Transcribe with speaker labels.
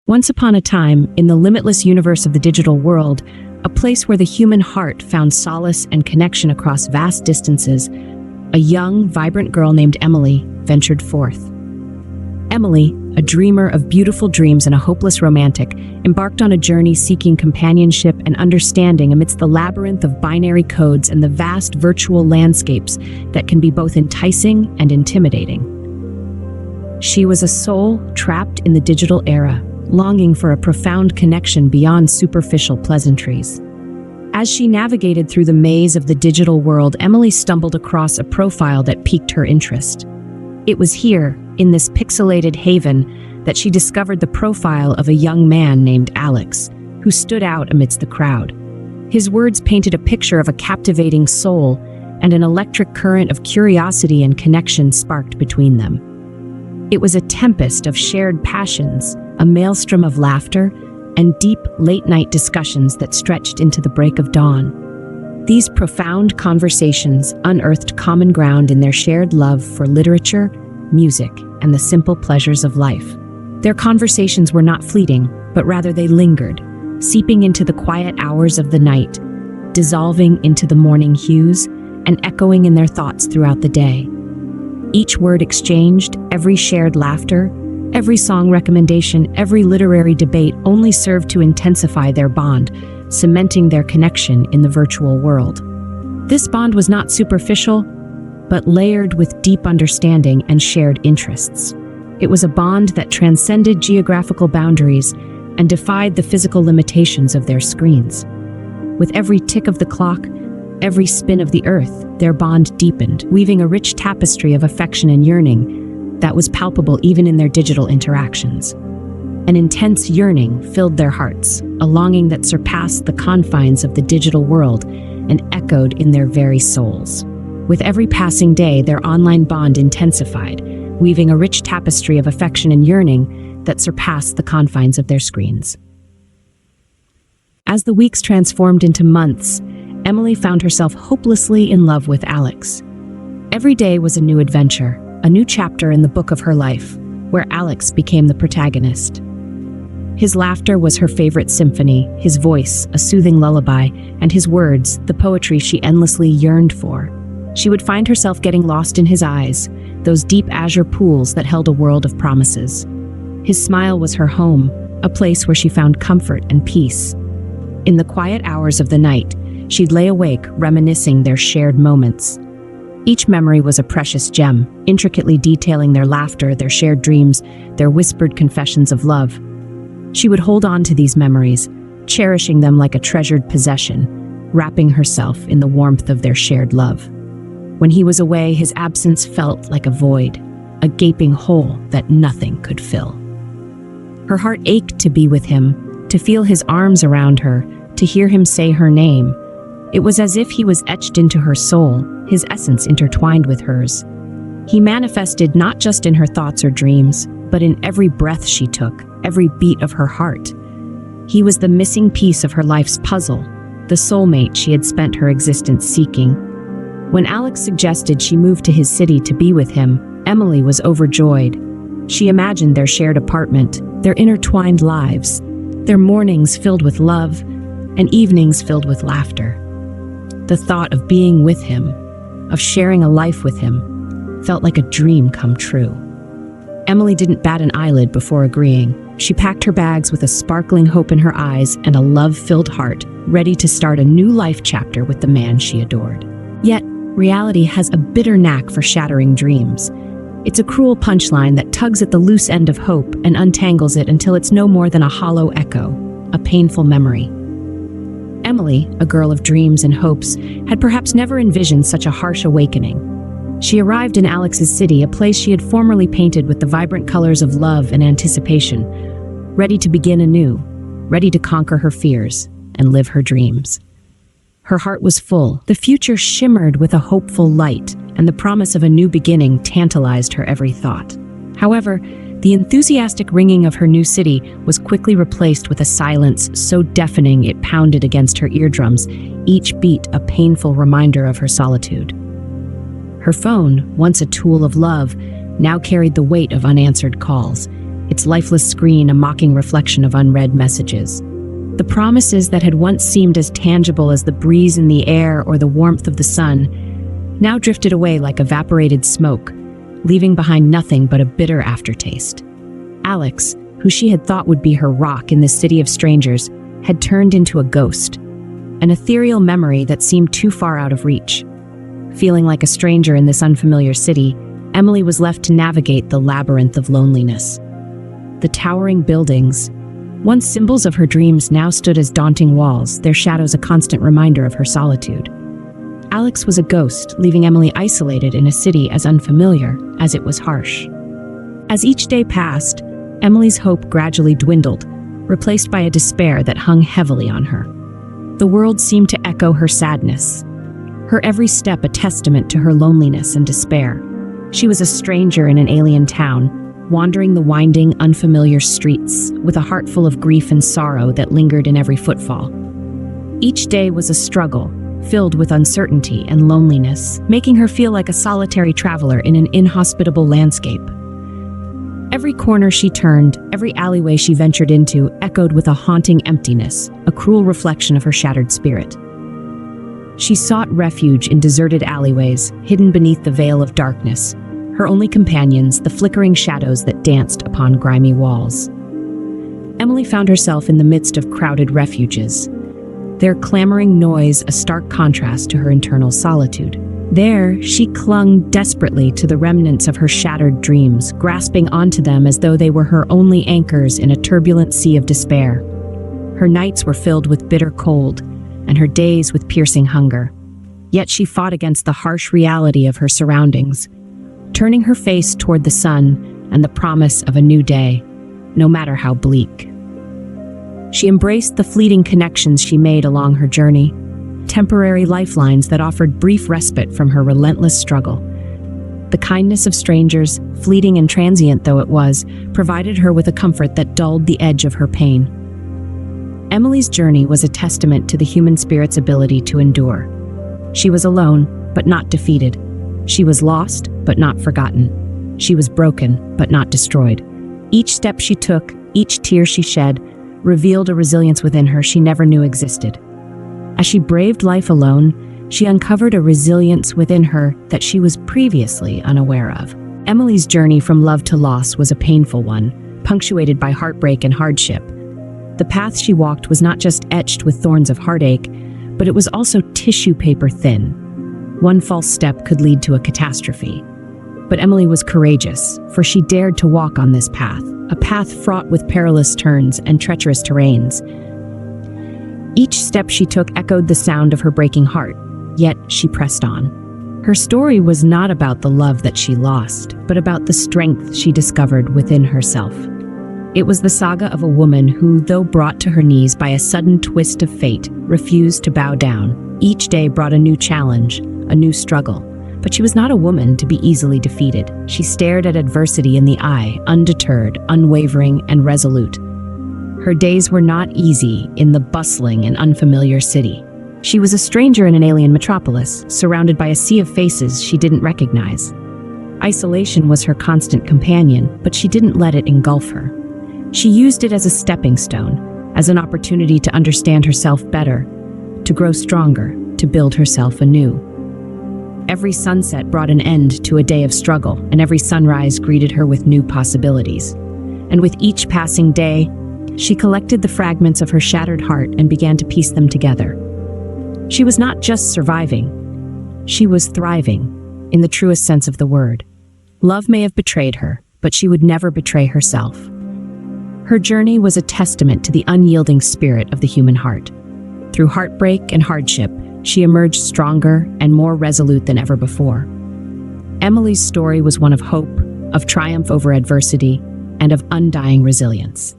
Speaker 1: Once upon a time, in the limitless universe of the digital world, a place where the human heart found solace and connection across vast distances, a young, vibrant girl named Emily ventured forth. Emily, a dreamer of beautiful dreams and a hopeless romantic, embarked on a journey seeking companionship and understanding amidst the labyrinth of binary codes and the vast virtual landscapes that can be both enticing and intimidating. She was a soul trapped in the digital era, longing for a profound connection beyond superficial pleasantries. As she navigated through the maze of the digital world, Emily stumbled across a profile that piqued her interest. It was here, in this pixelated haven, that she discovered the profile of a young man named Alex, who stood out amidst the crowd. His words painted a picture of a captivating soul, and an electric current of curiosity and connection sparked between them. It was a tempest of shared passions, a maelstrom of laughter, and deep, late-night discussions that stretched into the break of dawn. These profound conversations unearthed common ground in their shared love for literature, music, and the simple pleasures of life. Their conversations were not fleeting, but rather they lingered, seeping into the quiet hours of the night, dissolving into the morning hues, and echoing in their thoughts throughout the day. Each word exchanged, every shared laughter, every song recommendation, every literary debate only served to intensify their bond, cementing their connection in the virtual world. This bond was not superficial, but layered with deep understanding and shared interests. It was a bond that transcended geographical boundaries and defied the physical limitations of their screens. With every tick of the clock, every spin of the earth, their bond deepened, weaving a rich tapestry of affection and yearning that was palpable even in their digital interactions. An intense yearning filled their hearts, a longing that surpassed the confines of the digital world and echoed in their very souls. With every passing day, their online bond intensified, weaving a rich tapestry of affection and yearning that surpassed the confines of their screens. As the weeks transformed into months, Emily found herself hopelessly in love with Alex. Every day was a new adventure, a new chapter in the book of her life, where Alex became the protagonist. His laughter was her favorite symphony, his voice a soothing lullaby, and his words the poetry she endlessly yearned for. She would find herself getting lost in his eyes, those deep azure pools that held a world of promises. His smile was her home, a place where she found comfort and peace. In the quiet hours of the night, she'd lay awake, reminiscing their shared moments. Each memory was a precious gem, intricately detailing their laughter, their shared dreams, their whispered confessions of love. She would hold on to these memories, cherishing them like a treasured possession, wrapping herself in the warmth of their shared love. When he was away, his absence felt like a void, a gaping hole that nothing could fill. Her heart ached to be with him, to feel his arms around her, to hear him say her name. It was as if he was etched into her soul, his essence intertwined with hers. He manifested not just in her thoughts or dreams, but in every breath she took, every beat of her heart. He was the missing piece of her life's puzzle, the soulmate she had spent her existence seeking. When Alex suggested she move to his city to be with him, Emily was overjoyed. She imagined their shared apartment, their intertwined lives, their mornings filled with love, and evenings filled with laughter. The thought of being with him, of sharing a life with him, felt like a dream come true. Emily didn't bat an eyelid before agreeing. She packed her bags with a sparkling hope in her eyes and a love-filled heart, ready to start a new life chapter with the man she adored. Yet, reality has a bitter knack for shattering dreams. It's a cruel punchline that tugs at the loose end of hope and untangles it until it's no more than a hollow echo, a painful memory. Emily, a girl of dreams and hopes, had perhaps never envisioned such a harsh awakening. She arrived in Alex's city, a place she had formerly painted with the vibrant colors of love and anticipation, ready to begin anew, ready to conquer her fears and live her dreams. Her heart was full. The future shimmered with a hopeful light, and the promise of a new beginning tantalized her every thought. However, the enthusiastic ringing of her new city was quickly replaced with a silence so deafening it pounded against her eardrums, each beat a painful reminder of her solitude. Her phone, once a tool of love, now carried the weight of unanswered calls, its lifeless screen a mocking reflection of unread messages. The promises that had once seemed as tangible as the breeze in the air or the warmth of the sun now drifted away like evaporated smoke, leaving behind nothing but a bitter aftertaste. Alex, who she had thought would be her rock in this city of strangers, had turned into a ghost, an ethereal memory that seemed too far out of reach. Feeling like a stranger in this unfamiliar city, Emily was left to navigate the labyrinth of loneliness. The towering buildings, once symbols of her dreams, now stood as daunting walls, their shadows a constant reminder of her solitude. Alex was a ghost, leaving Emily isolated in a city as unfamiliar as it was harsh. As each day passed, Emily's hope gradually dwindled, replaced by a despair that hung heavily on her. The world seemed to echo her sadness, her every step a testament to her loneliness and despair. She was a stranger in an alien town, wandering the winding, unfamiliar streets, with a heart full of grief and sorrow that lingered in every footfall. Each day was a struggle, filled with uncertainty and loneliness, making her feel like a solitary traveler in an inhospitable landscape. Every corner she turned, every alleyway she ventured into, echoed with a haunting emptiness, a cruel reflection of her shattered spirit. She sought refuge in deserted alleyways, hidden beneath the veil of darkness, her only companions the flickering shadows that danced upon grimy walls. Emily found herself in the midst of crowded refuges, their clamoring noise a stark contrast to her internal solitude. There, she clung desperately to the remnants of her shattered dreams, grasping onto them as though they were her only anchors in a turbulent sea of despair. Her nights were filled with bitter cold, and her days with piercing hunger. Yet she fought against the harsh reality of her surroundings, turning her face toward the sun and the promise of a new day, no matter how bleak. She embraced the fleeting connections she made along her journey, temporary lifelines that offered brief respite from her relentless struggle. The kindness of strangers, fleeting and transient though it was, provided her with a comfort that dulled the edge of her pain. Emily's journey was a testament to the human spirit's ability to endure. She was alone, but not defeated. She was lost, but not forgotten. She was broken, but not destroyed. Each step she took, each tear she shed, revealed a resilience within her she never knew existed. As she braved life alone, she uncovered a resilience within her that she was previously unaware of. Emily's journey from love to loss was a painful one, punctuated by heartbreak and hardship. The path she walked was not just etched with thorns of heartache, but it was also tissue paper thin. One false step could lead to a catastrophe. But Emily was courageous, for she dared to walk on this path, a path fraught with perilous turns and treacherous terrains. Each step she took echoed the sound of her breaking heart, yet she pressed on. Her story was not about the love that she lost, but about the strength she discovered within herself. It was the saga of a woman who, though brought to her knees by a sudden twist of fate, refused to bow down. Each day brought a new challenge, a new struggle. But she was not a woman to be easily defeated. She stared at adversity in the eye, undeterred, unwavering, and resolute. Her days were not easy in the bustling and unfamiliar city. She was a stranger in an alien metropolis, surrounded by a sea of faces she didn't recognize. Isolation was her constant companion, but she didn't let it engulf her. She used it as a stepping stone, as an opportunity to understand herself better, to grow stronger, to build herself anew. Every sunset brought an end to a day of struggle, and every sunrise greeted her with new possibilities. And with each passing day, she collected the fragments of her shattered heart and began to piece them together. She was not just surviving, she was thriving, in the truest sense of the word. Love may have betrayed her, but she would never betray herself. Her journey was a testament to the unyielding spirit of the human heart. Through heartbreak and hardship, she emerged stronger and more resolute than ever before. Emily's story was one of hope, of triumph over adversity, and of undying resilience.